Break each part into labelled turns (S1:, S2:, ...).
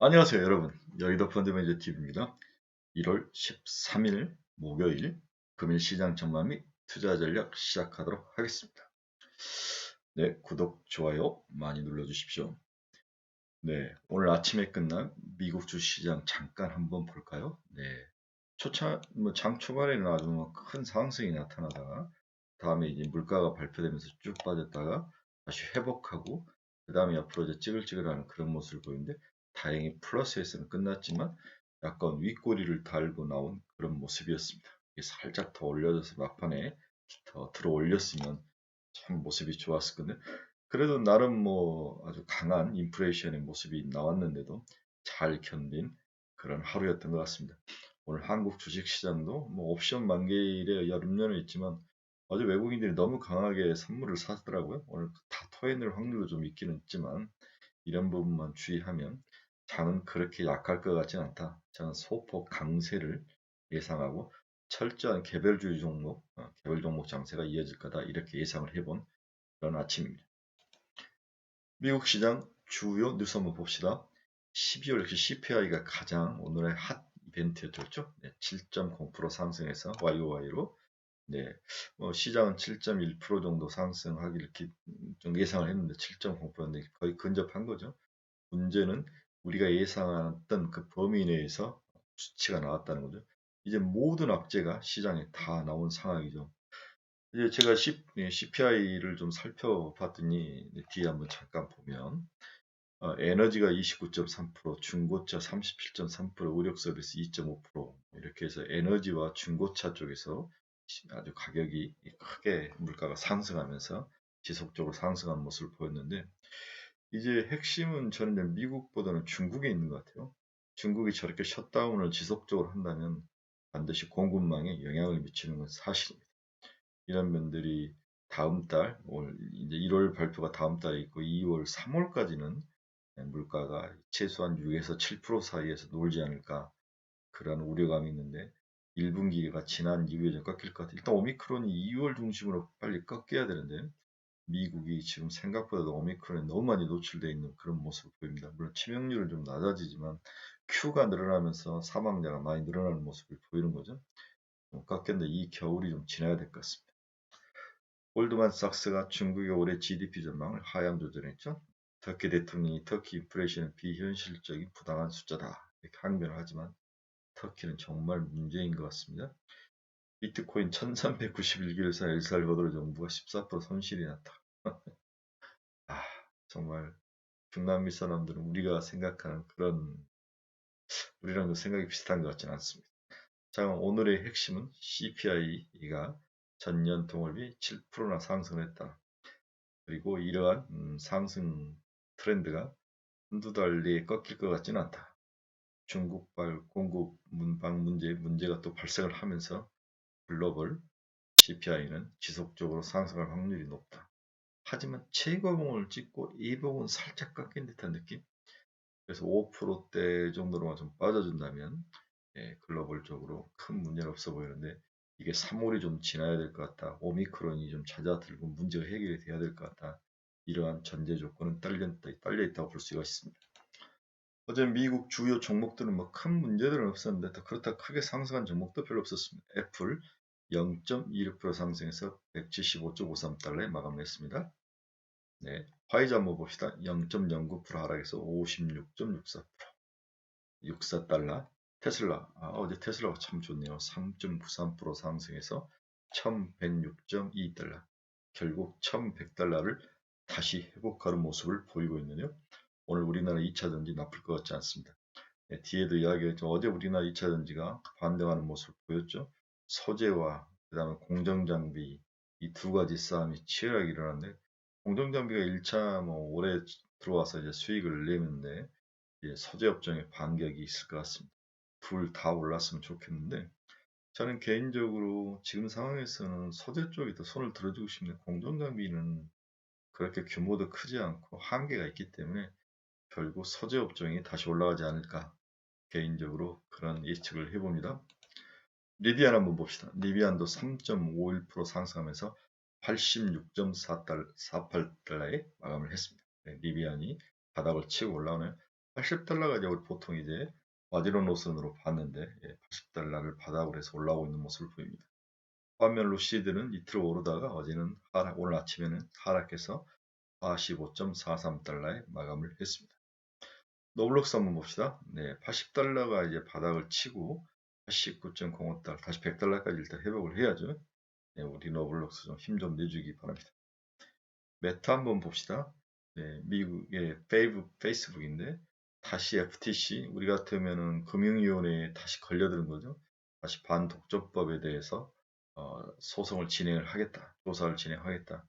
S1: 안녕하세요, 여러분. 여의도 펀드매니저 TV입니다. 1월 13일 목요일 금일 시장 전망 및 투자 전략 시작하도록 하겠습니다. 네, 구독, 좋아요 많이 눌러주십시오. 네, 오늘 아침에 끝난 미국 주시장 잠깐 한번 볼까요? 네, 장 초반에는 아주 큰 상승이 나타나다가 다음에 이제 물가가 발표되면서 쭉 빠졌다가 다시 회복하고 그 다음에 앞으로 이제 찌글찌글하는 그런 모습을 보이는데 다행히 플러스에서는 끝났지만 약간 윗꼬리를 달고 나온 그런 모습이었습니다. 이게 살짝 더 올려져서 막판에 더 들어 올렸으면 참 모습이 좋았을 건데 그래도 나름 뭐 아주 강한 인플레이션의 모습이 나왔는데도 잘 견딘 그런 하루였던 것 같습니다. 오늘 한국 주식시장도 뭐 옵션 만기일에 여름연은 있지만 어제 외국인들이 너무 강하게 선물을 사더라고요. 오늘 다 토해낼 확률도 좀 있기는 있지만 이런 부분만 주의하면 장은 그렇게 약할 것 같지는 않다. 저는 소폭 강세를 예상하고 철저한 개별주의 종목, 개별 종목 장세가 이어질 거다 이렇게 예상을 해본 그런 아침입니다. 미국 시장 주요 뉴스 한번 봅시다. 12월 역시 CPI가 가장 오늘의 핫 이벤트였죠. 네, 7.0% 상승해서 YOY로 네, 시장은 7.1% 정도 상승하기를 좀 예상을 했는데 7.0%인데 거의 근접한 거죠. 문제는 우리가 예상했던 그 범위 내에서 수치가 나왔다는 거죠. 이제 모든 악재가 시장에 다 나온 상황이죠. 이제 제가 CPI를 좀 살펴봤더니 뒤에 한번 잠깐 보면 에너지가 29.3%, 중고차 37.3%, 의료 서비스 2.5% 이렇게 해서 에너지와 중고차 쪽에서 아주 가격이 크게 물가가 상승하면서 지속적으로 상승하는 모습을 보였는데 이제 핵심은 저는 미국보다는 중국에 있는 것 같아요. 중국이 저렇게 셧다운을 지속적으로 한다면 반드시 공급망에 영향을 미치는 건 사실입니다. 이런 면들이 다음 달, 올 이제 1월 발표가 다음 달에 있고 2월, 3월까지는 물가가 최소한 6에서 7% 사이에서 놀지 않을까 그런 우려감이 있는데 1분기가 지난 이후에 좀 꺾일 것 같아요. 일단 오미크론이 2월 중심으로 빨리 꺾여야 되는데 미국이 지금 생각보다도 오미크론에 너무 많이 노출되어 있는 그런 모습을 보입니다. 물론 치명률은 좀 낮아지지만 Q가 늘어나면서 사망자가 많이 늘어나는 모습을 보이는 거죠. 깎였는데 이 겨울이 좀 지나야 될 것 같습니다. 골드만삭스가 중국의 올해 GDP 전망을 하향 조절했죠. 터키 대통령이 터키 인플레이션은 비현실적인 부당한 숫자다 이렇게 항변을 하지만 터키는 정말 문제인 것 같습니다. 비트코인 1391개를 산 엘살바도르 정부가 14% 손실이 났다. 아, 정말 중남미 사람들은 우리가 생각하는 그런 우리랑 생각이 비슷한 것 같지는 않습니다. 자, 오늘의 핵심은 CPI가 전년 동월비 7%나 상승했다. 그리고 이러한 상승 트렌드가 한두 달 내에 꺾일 것 같지는 않다. 중국발 공급 문방 문제가 또 발생을 하면서 글로벌 CPI는 지속적으로 상승할 확률이 높다. 하지만 최고봉을 찍고 이봉은 살짝 깎인 듯한 느낌? 그래서 5%대 정도로만 좀 빠져준다면 글로벌적으로 큰 문제는 없어 보이는데 이게 3월이 좀 지나야 될 것 같다. 오미크론이 좀 잦아들고 문제가 해결이 돼야 될 것 같다. 이러한 전제 조건은 딸려 있다고 볼 수가 있습니다. 어제 미국 주요 종목들은 뭐 큰 문제들은 없었는데 더 그렇다 크게 상승한 종목도 별로 없었습니다. 애플 0.26% 상승해서 175.53달러에 마감했습니다. 네, 화이자 한번 봅시다. 0.09% 하락해서 56.64%, 64달러. 테슬라, 어제 테슬라가 참 좋네요. 3.93% 상승해서 1106.2달러. 결국 1100달러를 다시 회복하는 모습을 보이고 있는데요. 오늘 우리나라 2차전지 나쁠 것 같지 않습니다. 네, 뒤에도 이야기했죠. 어제 우리나라 2차전지가 반등하는 모습을 보였죠. 소재와 그 다음에 공정장비 이 두 가지 싸움이 치열하게 일어났는데 공정장비가 1차 뭐 올해 들어와서 이제 수익을 내는데 이제 소재 업종의 반격이 있을 것 같습니다. 둘 다 올랐으면 좋겠는데 저는 개인적으로 지금 상황에서는 소재 쪽에 더 손을 들어주고 싶은데 공정장비는 그렇게 규모도 크지 않고 한계가 있기 때문에 결국 소재 업종이 다시 올라가지 않을까 개인적으로 그런 예측을 해봅니다. 리비안 한번 봅시다. 리비안도 3.51% 상승하면서 86.48달러에 마감을 했습니다. 네, 리비안이 바닥을 치고 올라오네요. $80가 이제 우리 보통 이제 마지노 노선으로 봤는데, $80를 바닥으로 해서 올라오고 있는 모습을 보입니다. 반면 루시드는 이틀 오르다가 어제는 오늘 아침에는 하락해서 $45.43에 마감을 했습니다. 노블록스 한번 봅시다. 네, $80가 이제 바닥을 치고 89.05달러, 다시 $100까지 일단 회복을 해야죠. 네, 우리 노블록스 좀 힘 좀 내주기 바랍니다. 메타 한번 봅시다. 네, 미국의 페이스북인데 다시 FTC, 우리 같으면은 금융위원회에 다시 걸려드는 거죠. 다시 반독점법에 대해서 소송을 진행을 하겠다, 조사를 진행하겠다,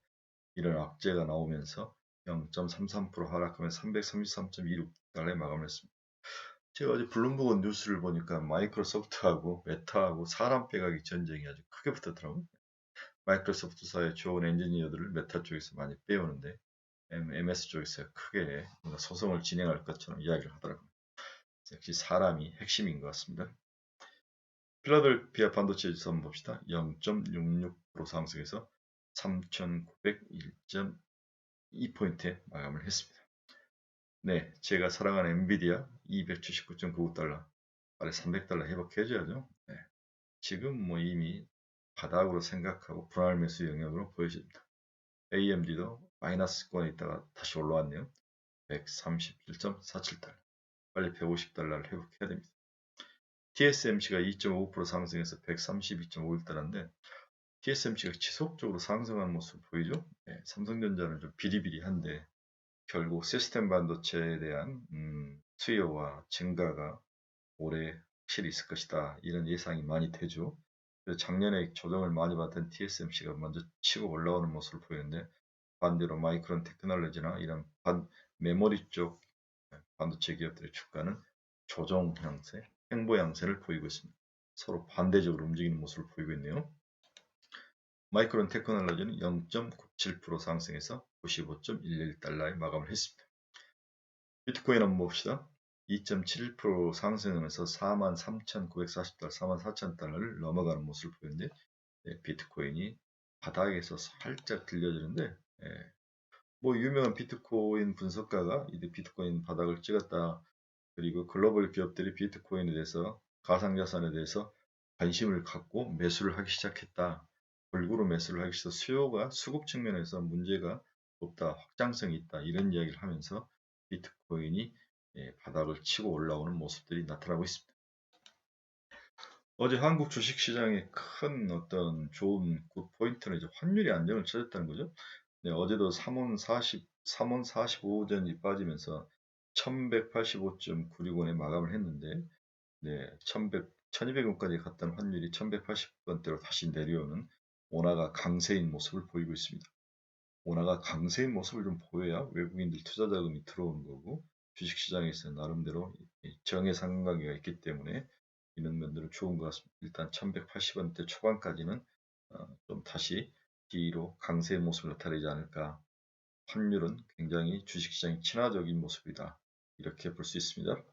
S1: 이런 악재가 나오면서 0.33% 하락하면서 333.26달러에 마감을 했습니다. 제가 어제 블룸버그 뉴스를 보니까 마이크로소프트하고 메타하고 사람 빼가기 전쟁이 아주 크게 붙었더라고요. 마이크로소프트사의 좋은 엔지니어들을 메타 쪽에서 많이 빼오는데 MS 쪽에서 크게 소송을 진행할 것처럼 이야기를 하더라고요. 역시 사람이 핵심인 것 같습니다. 필라델피아 반도체 지수 한번 봅시다. 0.66% 상승해서 3,901.2포인트에 마감을 했습니다. 네, 제가 사랑하는 엔비디아 279.99달러, 아래 $300 회복해줘야죠. 네, 지금 뭐 이미 바닥으로 생각하고 분할 매수 영역으로 보여집니다. AMD도 마이너스권에 있다가 다시 올라왔네요. 137.47달러, 빨리 $150를 회복해야 됩니다. TSMC가 2.5% 상승해서 132.51달러인데 TSMC가 지속적으로 상승하는 모습을 보이죠. 네, 삼성전자는 좀 비리비리한데 결국 시스템 반도체에 대한 수요와 증가가 올해 확실히 있을 것이다, 이런 예상이 많이 되죠. 그래서 작년에 조정을 많이 받던 TSMC가 먼저 치고 올라오는 모습을 보이는데 반대로 마이크론 테크놀로지나 이런 메모리 쪽 반도체 기업들의 주가는 조정 형태, 횡보 양세를 보이고 있습니다. 서로 반대적으로 움직이는 모습을 보이고 있네요. 마이크론 테크놀로지는 0.97% 상승해서 95.11달러에 마감을 했습니다. 비트코인 한번 봅시다. 2.71% 상승하면서 43,940달러, 44,000달러를 넘어가는 모습을 보이는데 비트코인이 바닥에서 살짝 들려지는데 뭐 유명한 비트코인 분석가가 이제 비트코인 바닥을 찍었다, 그리고 글로벌 기업들이 비트코인에 대해서 가상자산에 대해서 관심을 갖고 매수를 하기 시작했다, 골고루 매수를 하기 시작, 수요가 수급 측면에서 문제가 없다, 확장성이 있다, 이런 이야기를 하면서 비트코인이 바닥을 치고 올라오는 모습들이 나타나고 있습니다. 어제 한국 주식시장의 큰 어떤 좋은 포인트는 이제 환율이 안정을 찾았다는 거죠. 네, 어제도 3원 45전이 빠지면서 1185.96원에 마감을 했는데, 네, 1200원까지 갔던 환율이 1180원대로 다시 내려오는 원화가 강세인 모습을 보이고 있습니다. 원화가 강세인 모습을 좀 보여야 외국인들 투자 자금이 들어오는 거고, 주식시장에서 나름대로 정의 상관관계가 있기 때문에 이런 면들은 좋은 것 같습니다. 일단 1180원대 초반까지는 좀 다시 뒤로 강세의 모습을 나타내지 않을까. 환율은 굉장히 주식시장이 친화적인 모습이다, 이렇게 볼 수 있습니다.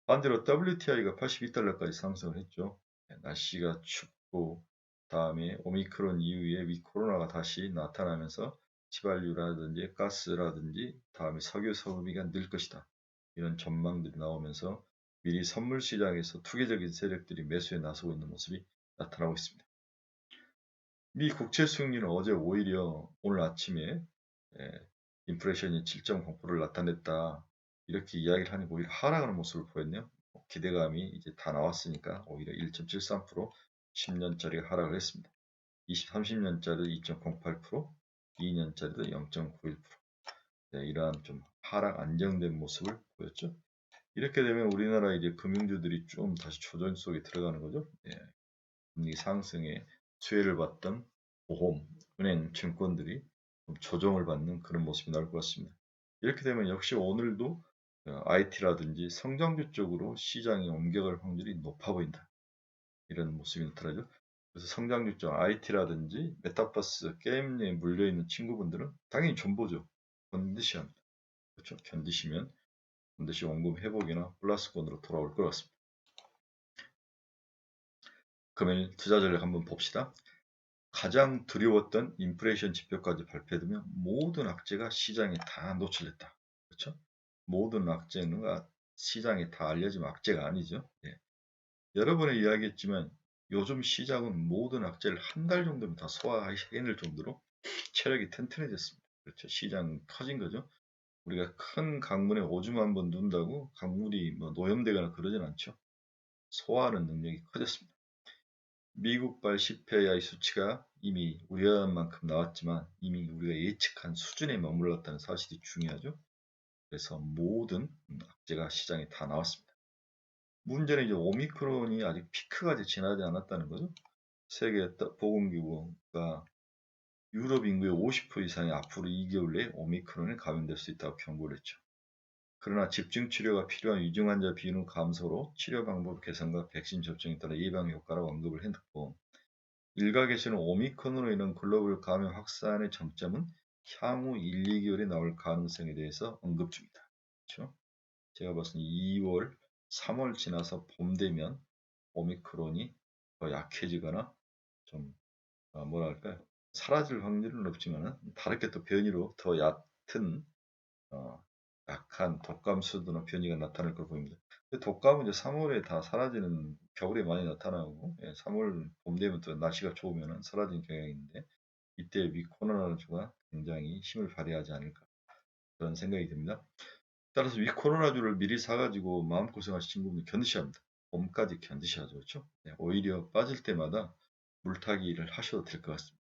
S1: 반대로 WTI가 82달러까지 상승을 했죠. 날씨가 춥고 다음에 오미크론 이후에 코로나가 다시 나타나면서 휘발유라든지 가스라든지 다음에 석유 소비가 늘 것이다, 이런 전망들이 나오면서 미리 선물 시장에서 투기적인 세력들이 매수에 나서고 있는 모습이 나타나고 있습니다. 미 국채 수익률은 어제 오히려 오늘 아침에 인플레이션이 7.0%를 나타냈다, 이렇게 이야기를 하니 오히려 하락하는 모습을 보였네요. 기대감이 이제 다 나왔으니까 오히려 1.73%, 10년짜리가 하락을 했습니다. 30년짜리 2.08%, 2년짜리도 0.91%. 네, 이러한 좀 하락 안정된 모습을 보였죠. 이렇게 되면 우리나라 이제 금융주들이 좀 다시 조정 속에 들어가는 거죠. 금리 상승에 수혜를 받던 보험, 은행, 증권들이 좀 조정을 받는 그런 모습이 나올 것 같습니다. 이렇게 되면 역시 오늘도 IT라든지 성장주 쪽으로 시장이 옮겨갈 확률이 높아 보인다, 이런 모습이 나타나죠. 그래서 성장주 쪽 IT라든지 메타버스 게임에 물려있는 친구분들은 당연히 존버죠. 견디셔야 합니다. 그렇죠? 견디시면 반드시 원금 회복이나 플러스권으로 돌아올 것 같습니다. 금일 투자 전략 한번 봅시다. 가장 두려웠던 인플레이션 지표까지 발표되면 모든 악재가 시장에 다 노출됐다. 그렇죠? 모든 악재가 시장에 다 알려진 악재가 아니죠. 예. 여러 번에 이야기했지만 요즘 시장은 모든 악재를 한 달 정도면 다 소화해낼 정도로 체력이 튼튼해졌습니다. 그렇죠. 시장 터진 거죠. 우리가 큰 강물에 오줌 한 번 둔다고 강물이 뭐 노염되거나 그러진 않죠. 소화하는 능력이 커졌습니다. 미국발 CPI 수치가 이미 우려한 만큼 나왔지만 이미 우리가 예측한 수준에 머물렀다는 사실이 중요하죠. 그래서 모든 악재가 시장에 다 나왔습니다. 문제는 이제 오미크론이 아직 피크까지 지나지 않았다는 거죠. 세계 보건기구가 유럽 인구의 50% 이상이 앞으로 2개월 내에 오미크론에 감염될 수 있다고 경고를 했죠. 그러나 집중 치료가 필요한 위중 환자 비율은 감소로 치료 방법 개선과 백신 접종에 따라 예방 효과라고 언급을 했고, 일각에서는 오미크론으로 인한 글로벌 감염 확산의 정점은 향후 1, 2개월에 나올 가능성에 대해서 언급 중이다. 그렇죠? 제가 봤을 때 2월, 3월 지나서 봄 되면 오미크론이 더 약해지거나 좀 뭐랄까요? 사라질 확률은 없지만 다르게 또 변이로 더 얕은 약한 독감 수준의 변이가 나타날 걸 보입니다. 독감은 이제 3월에 다 사라지는 겨울에 많이 나타나고 3월 봄 되면 또 날씨가 좋으면 사라지는 경향이 있는데 이때 위코로나주가 굉장히 힘을 발휘하지 않을까 그런 생각이 듭니다. 따라서 위코로나주를 미리 사가지고 마음고생하신 친구분들 견디셔야 합니다. 봄까지 견디셔야죠. 그렇죠? 오히려 빠질 때마다 물타기를 하셔도 될 것 같습니다.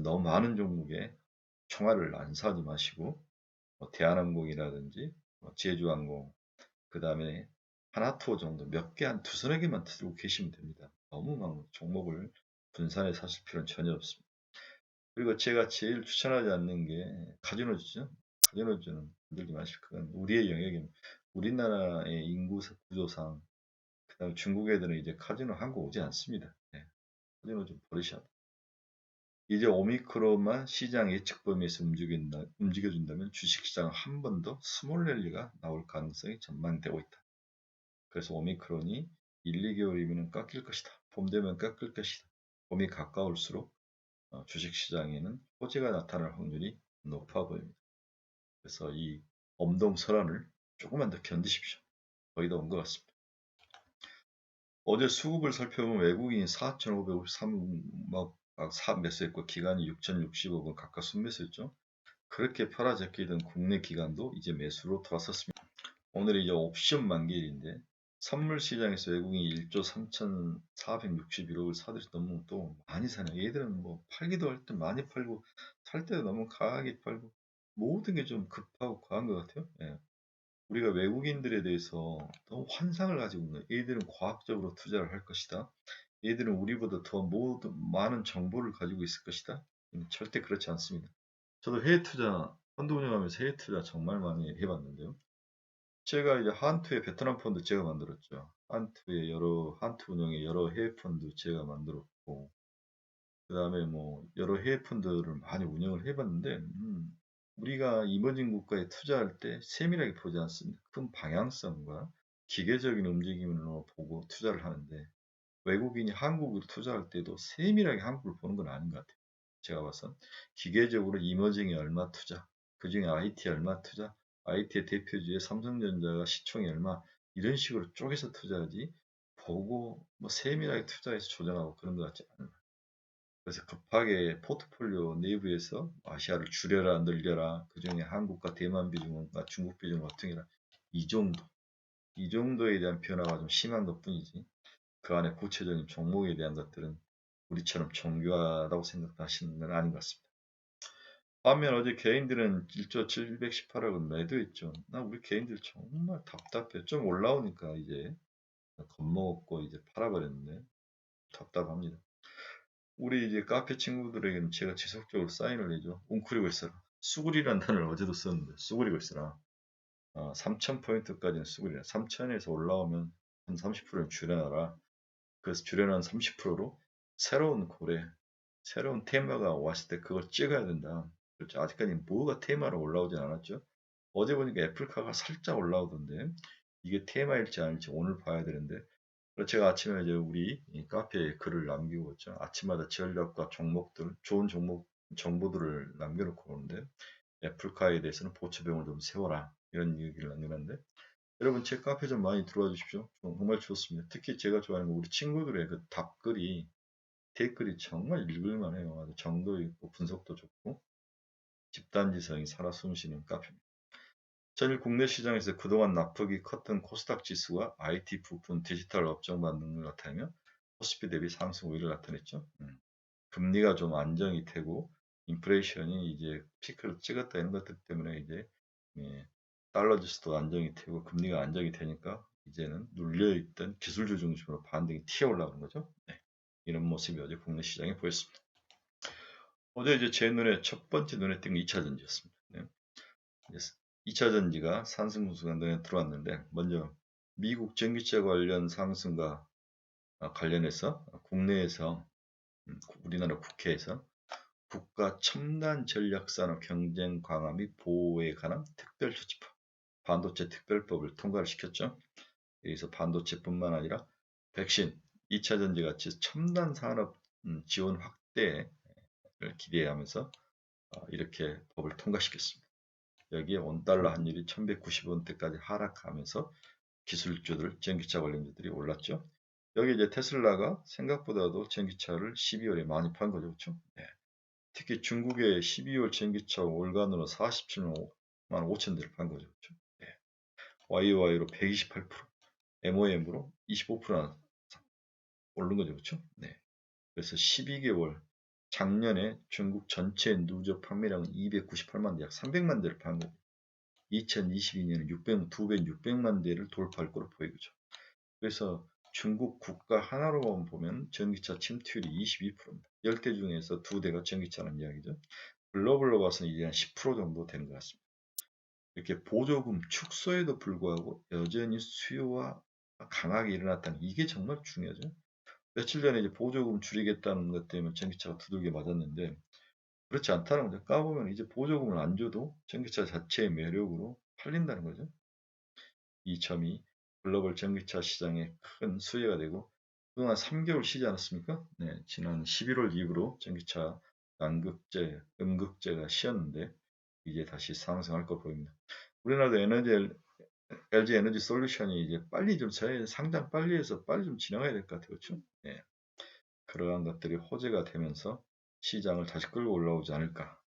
S1: 너무 많은 종목에 총알을 안 사지 마시고 대한항공이라든지 제주항공 그 다음에 하나투어 정도 몇 개 한 두서너 개만 들고 계시면 됩니다. 너무 많은 종목을 분산해 사실 필요는 전혀 없습니다. 그리고 제가 제일 추천하지 않는 게 카지노주죠. 카지노주는 만들지 마시고 그건 우리의 영역입니다. 우리나라의 인구 구조상 그다음에 중국 애들은 이제 카지노 한국 오지 않습니다. 카지노 좀 버리셔야 돼요. 이제 오미크론만 시장 예측 범위에서 움직여준다면 주식시장은 한 번 더 스몰 랠리가 나올 가능성이 전망되고 있다. 그래서 오미크론이 1, 2개월이면 깎일 것이다. 봄 되면 깎일 것이다. 봄이 가까울수록 주식시장에는 호재가 나타날 확률이 높아 보입니다. 그래서 이 엄동설한을 조금만 더 견디십시오. 거의 다 온 것 같습니다. 어제 수급을 살펴보면 외국인이 4,553억 매수했고 기관이 6,060억원 각각 순매수했죠. 그렇게 팔아제끼던 국내 기관도 이제 매수로 돌아섰습니다. 오늘이 이제 옵션 만기일인데 선물 시장에서 외국인이 1조 3,461억을 사들이 너무 또 많이 사네요. 얘들은 뭐 팔기도 할 때 많이 팔고 살 때도 너무 강하게 팔고 모든 게 좀 급하고 과한 것 같아요. 우리가 외국인들에 대해서 너무 환상을 가지고 있는 얘들은 과학적으로 투자를 할 것이다. 얘들은 우리보다 더 많은 정보를 가지고 있을 것이다. 절대 그렇지 않습니다. 저도 해외 투자, 펀드 운영하면서 해외 투자 정말 많이 해봤는데요. 제가 이제 한투의 베트남 펀드 제가 만들었죠. 한투의 한투 운영의 여러 해외 펀드 제가 만들었고, 그 다음에 뭐 여러 해외 펀드를 많이 운영을 해봤는데, 우리가 이머징 국가에 투자할 때 세밀하게 보지 않습니다. 큰 방향성과 기계적인 움직임으로 보고 투자를 하는데, 외국인이 한국을 투자할 때도 세밀하게 한국을 보는 건 아닌 것 같아요. 제가 봐선 기계적으로 이머징에 얼마 투자, 그중에 IT에 얼마 투자, IT의 대표주의 삼성전자가 시총이 얼마 이런 식으로 쪼개서 투자하지 보고 뭐 세밀하게 투자해서 조정하고 그런 것 같지 않아요. 그래서 급하게 포트폴리오 내부에서 아시아를 줄여라 늘려라 그중에 한국과 대만 비중과 중국 비중을 어떻게라 이 정도 이 정도에 대한 변화가 좀 심한 것뿐이지 그 안에 구체적인 종목에 대한 것들은 우리처럼 정교하다고 생각하시는 건 아닌 것 같습니다. 반면 어제 개인들은 1조 718억은 매도했죠. 나 우리 개인들 정말 답답해. 좀 올라오니까 이제 겁먹고 이제 팔아버렸는데 답답합니다. 우리 이제 카페 친구들에게는 제가 지속적으로 사인을 해줘. 웅크리고 있어라. 수구리란 단어를 어제도 썼는데 수구리고 있어라. 3000포인트까지는 수구리라. 3000에서 올라오면 한 30%는 줄여놔라. 그래서 줄여놓은 30%로 새로운 고래, 새로운 테마가 왔을 때 그걸 찍어야 된다. 그렇죠. 아직까지 뭐가 테마로 올라오진 않았죠. 어제 보니까 애플카가 살짝 올라오던데 이게 테마일지 아닐지 오늘 봐야 되는데 제가 아침에 이제 우리 이 카페에 글을 남기고 있죠. 아침마다 전략과 종목들, 좋은 종목 정보들을 남겨놓고 오는데 애플카에 대해서는 보초병을 좀 세워라 이런 얘기를 남겨놨는데 여러분 제 카페 좀 많이 들어와 주십시오. 정말 좋습니다. 특히 제가 좋아하는 거 우리 친구들의 그 답글이 댓글이 정말 읽을만 해요. 아주 정도 있고 분석도 좋고 집단지성이 살아 숨쉬는 카페입니다. 전일 국내 시장에서 그동안 낙폭이 컸던 코스닥 지수와 IT 부품 디지털 업종 반등을 나타내며 코스피 대비 상승 우위를 나타냈죠. 금리가 좀 안정이 되고 인플레이션이 이제 피크를 찍었다 이런 것들 때문에 이제 예, 달러 지수도 안정이 되고 금리가 안정이 되니까 이제는 눌려있던 기술주 중심으로 반등이 튀어 올라오는 거죠. 네. 이런 모습이 어제 국내 시장에 보였습니다. 어제 이제 제 눈에 첫 번째 눈에 띈 게 2차 전지였습니다. 네. 2차 전지가 상승 구수가 눈에 들어왔는데 먼저 미국 전기차 관련 상승과 관련해서 국내에서 우리나라 국회에서 국가 첨단 전략산업 경쟁 강화 및 보호에 관한 특별조치법, 반도체 특별법을 통과를 시켰죠. 여기서 반도체뿐만 아니라 백신, 2차 전지 같이 첨단 산업 지원 확대를 기대하면서 이렇게 법을 통과시켰습니다. 여기에 원달러 환율이 1190원대까지 하락하면서 기술주들, 전기차 관련주들이 올랐죠. 여기 이제 테슬라가 생각보다도 전기차를 12월에 많이 판 거죠. 그렇죠? 네. 특히 중국의 12월 전기차 월간으로 47만 5천 대를 판 거죠. 그렇죠? 네. YOY로 128%, MOM으로 25%나 오른 거죠. 그렇죠? 네. 그래서 12개월 작년에 중국 전체 누적 판매량은 298만 대, 약 300만 대를 판 거고 2022년에 2배 600만 대를 돌파할 거로 보이죠. 그래서 중국 국가 하나로만 보면 전기차 침투율이 22%입니다. 10대 중에서 2대가 전기차라는 이야기죠. 글로벌로 봐서는 이제 한 10% 정도 되는 것 같습니다. 이렇게 보조금 축소에도 불구하고 여전히 수요가 강하게 일어났다는 이게 정말 중요하죠. 며칠 전에 이제 보조금 줄이겠다는 것 때문에 전기차가 두들겨 맞았는데 그렇지 않다는 거죠. 까보면 이제 보조금을 안 줘도 전기차 자체의 매력으로 팔린다는 거죠. 이 점이 글로벌 전기차 시장에 큰 수혜가 되고 그동안 3개월 쉬지 않았습니까? 네, 지난 11월 이후로 전기차 난극재, 음극재가 쉬었는데 이제 다시 상승할 것 보입니다. 우리나라도 LG 에너지 솔루션이 이제 빨리 좀 상장 빨리 해서 빨리 좀 진행해야 될 것 같아요. 그렇죠? 네, 그러한 것들이 호재가 되면서 시장을 다시 끌고 올라오지 않을까.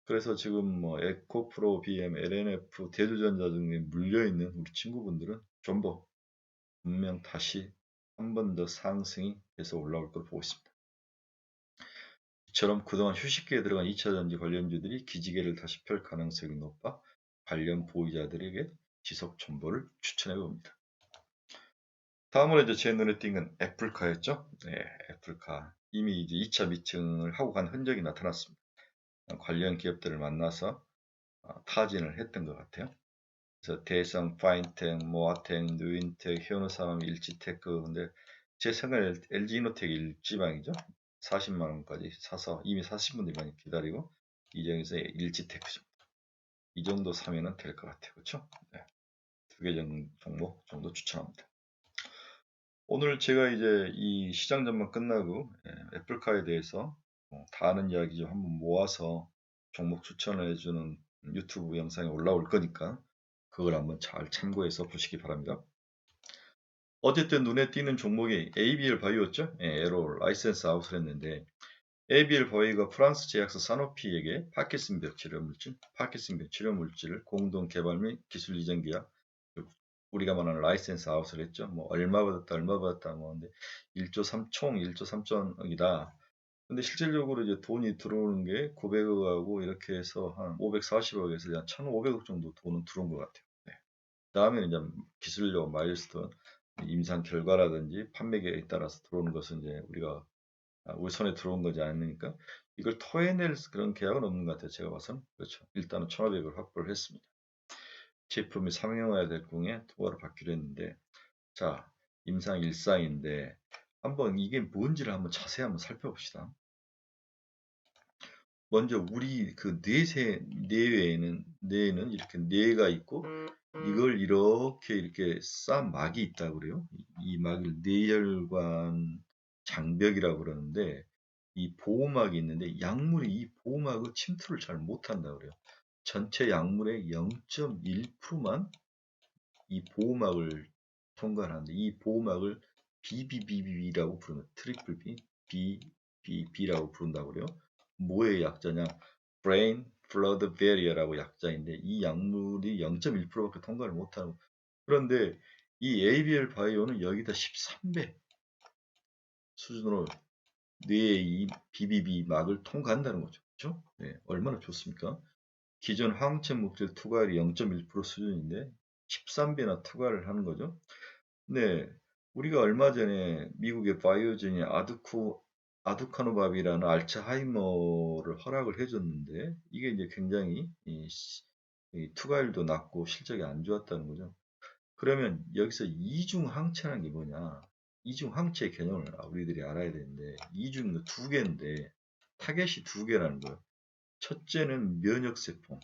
S1: 그래서 지금 뭐 에코프로, BM, LNF, 대두전자 등에 물려있는 우리 친구분들은 전부 분명 다시 한 번 더 상승이 돼서 올라올 걸 보고 있습니다. 이처럼 그동안 휴식기에 들어간 2차전지 관련주들이 기지개를 다시 펼 가능성이 높아 관련 보유자들에게 지속 정보를 추천해 봅니다. 다음으로 이제 제 눈에 띈 건 애플카였죠. 네, 애플카. 이미 이제 2차 미팅을 하고 간 흔적이 나타났습니다. 관련 기업들을 만나서 타진을 했던 것 같아요. 그래서 대성, 파인텍, 모아텍, 누인텍, 현우삼, 일지테크. 근데 제 생각에 LG이노텍 일지방이죠. 40만 원까지 사서 이미 사신 분들이 많이 기다리고 이 중에서 일지테크죠. 이 정도 사면은 될 것 같아요. 그렇죠? 네. 2개 종목 정도 추천합니다. 오늘 제가 이제 이 시장 전망 끝나고 애플카에 대해서 다 아는 이야기 좀 한번 모아서 종목 추천을 해주는 유튜브 영상이 올라올 거니까 그걸 한번 잘 참고해서 보시기 바랍니다. 어쨌든 눈에 띄는 종목이 ABL 바이오였죠? 에로 라이센스 아웃을 했는데 ABL 바이오가 프랑스 제약사 사노피에게 파킨슨병 치료 물질을 공동 개발 및 기술 이전 계약 우리가 말하는 라이센스 아웃을 했죠. 뭐 얼마 받았다 뭐 근데 1조 3총 1조 3천억이다. 근데 실질적으로 이제 돈이 들어오는 게 900억하고 이렇게 해서 한 540억에서 한 1,500억 정도 돈은 들어온 것 같아요. 네. 다음에는 이제 기술력 마일스톤 임상 결과라든지 판매 계획에 따라서 들어오는 것은 이제 우리 손에 들어온 거지 않으니까 이걸 토해낼 그런 계약은 없는 것 같아요. 제가 봐서는. 그렇죠. 일단은 1,500을 확보를 했습니다. 제품이 상용화될 경우에 투하를 받기로 했는데 자 임상 1상인데 한번 이게 뭔지를 한번 자세히 한번 살펴봅시다. 먼저 우리 그 뇌에는 이렇게 뇌가 있고 이걸 이렇게 싼 막이 있다고 그래요. 이 막을 뇌혈관 장벽이라고 그러는데 이 보호막이 있는데 약물이 이 보호막을 침투를 잘 못한다고 그래요. 전체 약물의 0.1%만 이 보호막을 통과하는데 이 보호막을 BBBB라고 부르는 트리플 B, BBB라고 부른다고 그래요. 뭐의 약자냐? Brain Flood Barrier라고 약자인데 이 약물이 0.1%밖에 통과를 못하고 그런데 이 ABL 바이오는 여기다 13배 수준으로 뇌의 이 BBB 막을 통과한다는 거죠. 그렇죠? 네, 얼마나 좋습니까? 기존 항체 목질 투과율이 0.1% 수준인데 13배나 투과를 하는 거죠. 네, 우리가 얼마 전에 미국의 바이오젠이 아두카노밥이라는 알츠하이머를 허락을 해줬는데 이게 이제 굉장히 이 투과율도 낮고 실적이 안 좋았다는 거죠. 그러면 여기서 이중 항체라는 게 뭐냐? 이중 항체 개념을 우리들이 알아야 되는데 이중 두 개인데 타겟이 두 개라는 거예요. 첫째는 면역세포.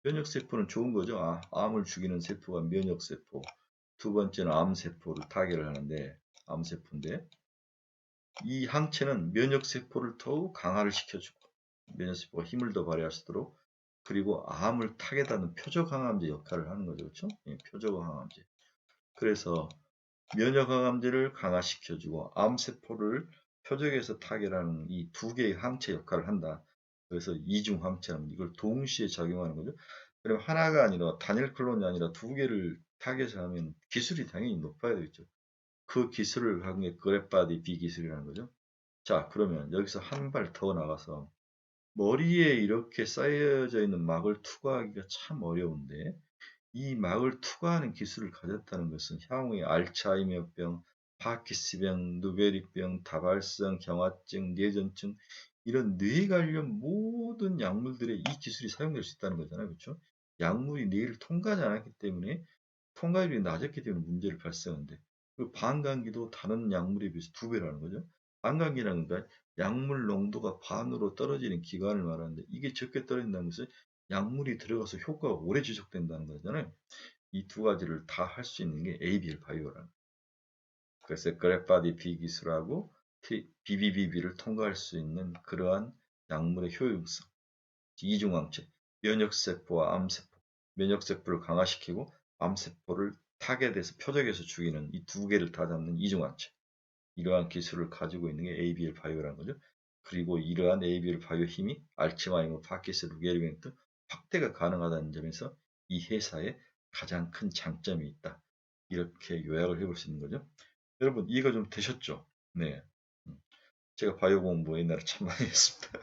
S1: 면역세포는 좋은 거죠. 암을 죽이는 세포가 면역세포. 두 번째는 암세포를 타겟을 하는데 암세포인데 이 항체는 면역세포를 더욱 강화를 시켜주고 면역세포가 힘을 더 발휘할 수 있도록 그리고 암을 타겟하는 표적항암제 역할을 하는 거죠. 그렇죠? 예, 표적항암제. 그래서 면역항암제를 강화시켜주고 암세포를 표적에서 타겟하는 이 두 개의 항체 역할을 한다. 그래서 이중항체는 이걸 동시에 작용하는 거죠. 그럼 하나가 아니라 단일 클론이 아니라 두 개를 타겟하면 기술이 당연히 높아야 되겠죠. 그 기술을 한 게 그랩바디 B 기술이라는 거죠. 자, 그러면 여기서 한 발 더 나가서 머리에 이렇게 쌓여져 있는 막을 투과하기가 참 어려운데 이 막을 투과하는 기술을 가졌다는 것은 향후에 알츠하이머병, 파키스병, 누베리병, 다발성, 경화증, 뇌전증 이런 뇌 관련 모든 약물들에 이 기술이 사용될 수 있다는 거잖아요. 그렇죠? 약물이 뇌를 통과하지 않았기 때문에 통과율이 낮았기 때문에 문제를 발생하는데 그 반감기도 다른 약물에 비해서 두 배라는 거죠. 반감기라는 건 약물 농도가 반으로 떨어지는 기간을 말하는데 이게 적게 떨어진다는 것은 약물이 들어가서 효과가 오래 지속된다는 거잖아요. 이 두 가지를 다 할 수 있는 게 ABL 바이오라는 거예요. 그래서 그랩바디 B 기술하고 BBBB를 통과할 수 있는 그러한 약물의 효용성, 이중항체, 면역세포와 암세포, 면역세포를 강화시키고 암세포를 타겟에서 표적에서 죽이는 이 두 개를 다 잡는 이중항체. 이러한 기술을 가지고 있는 게 ABL 바이오라는 거죠. 그리고 이러한 ABL 바이오 힘이 알츠하이머, 파킨슨, 루게리병 등 확대가 가능하다는 점에서 이 회사에 가장 큰 장점이 있다. 이렇게 요약을 해볼 수 있는 거죠. 여러분 이해가 좀 되셨죠? 네. 제가 바이오 공부 옛날에 참 많이 했습니다.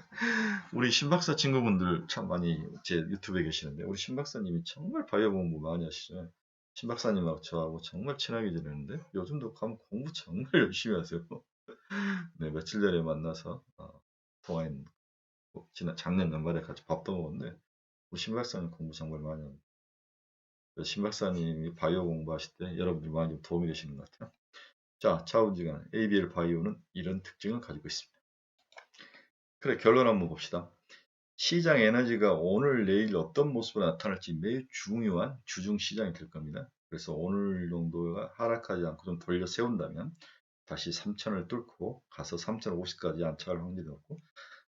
S1: 우리 신박사 친구분들 참 많이 제 유튜브에 계시는데 우리 신박사님이 정말 바이오 공부 많이 하시죠. 신박사님하고 저하고 정말 친하게 지내는데 요즘도 가면 공부 정말 열심히 하세요. 네, 며칠 전에 만나서 통화했는데 지난 작년 연말에 같이 밥도 먹었는데 우리 신박사님 공부 정말 많이 합니다. 신박사님이 바이오 공부하실 때 여러분들 많이 도움이 되시는 것 같아요. 자, 차원지간 ABL 바이오는 이런 특징을 가지고 있습니다. 그래, 결론 한번 봅시다. 시장 에너지가 오늘 내일 어떤 모습으로 나타날지 매우 중요한 주중 시장이 될 겁니다. 그래서 오늘 정도가 하락하지 않고 좀 돌려 세운다면 다시 3,000을 뚫고 가서 3,050까지 안착할 확률이 높고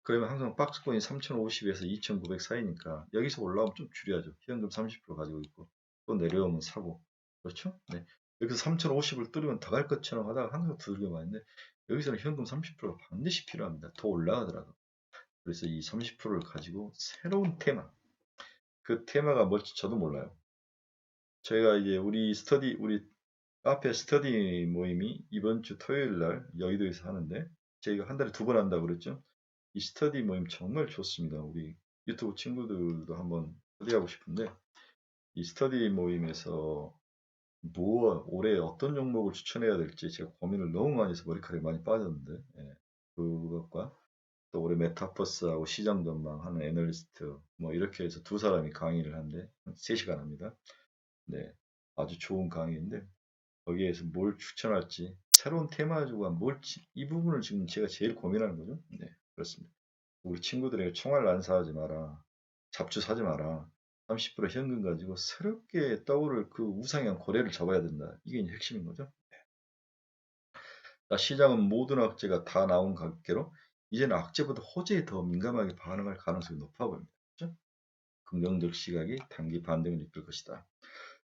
S1: 그러면 항상 박스권이 3,050에서 2,900 사이니까 여기서 올라오면 좀 줄여야죠. 현금 30% 가지고 있고 또 내려오면 사고 그렇죠? 네. 여기서 3,050을 뚫으면 더 갈 것처럼 하다가 항상 두들겨 맞는데 여기서는 현금 30%가 반드시 필요합니다. 더 올라가더라도. 그래서 이 30%를 가지고 새로운 테마 그 테마가 뭘지 저도 몰라요. 저희가 이제 우리 카페 스터디 모임이 이번 주 토요일 날 여의도에서 하는데 저희가 한 달에 두 번 한다고 그랬죠. 이 스터디 모임 정말 좋습니다. 우리 유튜브 친구들도 한번 스터디하고 싶은데 이 스터디 모임에서 올해 어떤 종목을 추천해야 될지 제가 고민을 너무 많이 해서 머리카락이 많이 빠졌는데 예, 그것과 또 올해 메타버스하고 시장 전망하는 애널리스트 뭐 이렇게 해서 두 사람이 강의를 하는데 3시간 합니다. 네, 아주 좋은 강의인데 거기에서 뭘 추천할지 새로운 테마 가지고 이 부분을 지금 제가 제일 고민하는 거죠. 네, 그렇습니다. 우리 친구들에게 총알 안 사지 마라. 잡주 사지 마라. 30% 현금 가지고 새롭게 떠오를 그 우상향 고래를 잡아야 된다. 이게 이제 핵심인 거죠. 자, 시장은 모든 악재가 다 나온 관계로 이제는 악재보다 호재에 더 민감하게 반응할 가능성이 높아 보입니다. 그렇죠? 긍정적 시각이 단기 반등을 이끌 것이다.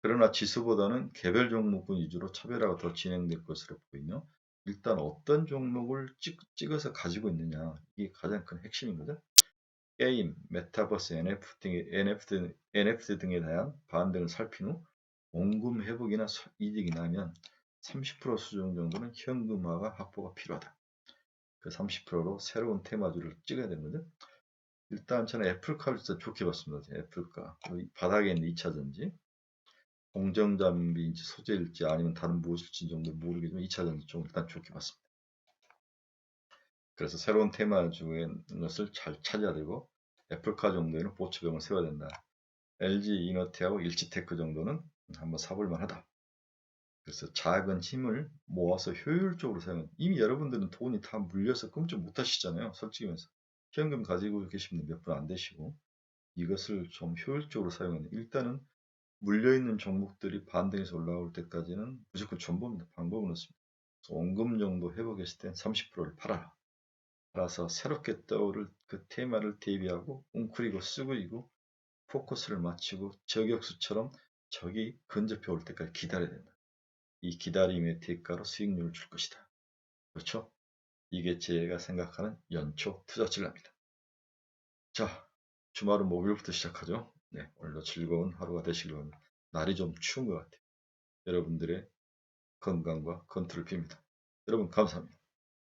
S1: 그러나 지수보다는 개별 종목군 위주로 차별화가 더 진행될 것으로 보이며 일단 어떤 종목을 찍어서 가지고 있느냐 이게 가장 큰 핵심이거든. 게임, 메타버스, NFT 등에 대한 반등을 살핀 후 원금 회복이나 이득이 나면 30% 수준 정도는 현금화가 확보가 필요하다. 그 30%로 새로운 테마주를 찍어야 되거든. 일단 저는 애플카를 진짜 좋게 봤습니다. 애플카 바닥에 있는 2차전지 공정장비인지 소재일지 아니면 다른 무엇일지 정도 모르겠지만 2차전지 좀 일단 좋게 봤습니다. 그래서 새로운 테마주의 것을 잘 찾아야 되고 애플카 정도에는 보초병을 세워야 된다. LG 이너테하고 일지테크 정도는 한번 사볼만 하다. 그래서 작은 힘을 모아서 효율적으로 사용해. 이미 여러분들은 돈이 다 물려서 끔찍 못 하시잖아요. 솔직히 말해서. 현금 가지고 계신 분 몇 분 안 되시고 이것을 좀 효율적으로 사용하는. 일단은 물려있는 종목들이 반등해서 올라올 때까지는 무조건 존버입니다. 방법은 없습니다. 원금 정도 회복했을 땐 30%를 팔아라. 팔아서 새롭게 떠오를 그 테마를 대비하고 웅크리고 쓰그리고 포커스를 맞추고 저격수처럼 적이 근접해 올 때까지 기다려야 된다. 이 기다림의 대가로 수익률을 줄 것이다. 그렇죠? 이게 제가 생각하는 연초 투자 전략입니다. 자, 주말은 목요일부터 시작하죠. 네, 오늘도 즐거운 하루가 되시길 바랍니다. 날이 좀 추운 것 같아요. 여러분들의 건강과 컨트롤 빕니다. 여러분 감사합니다.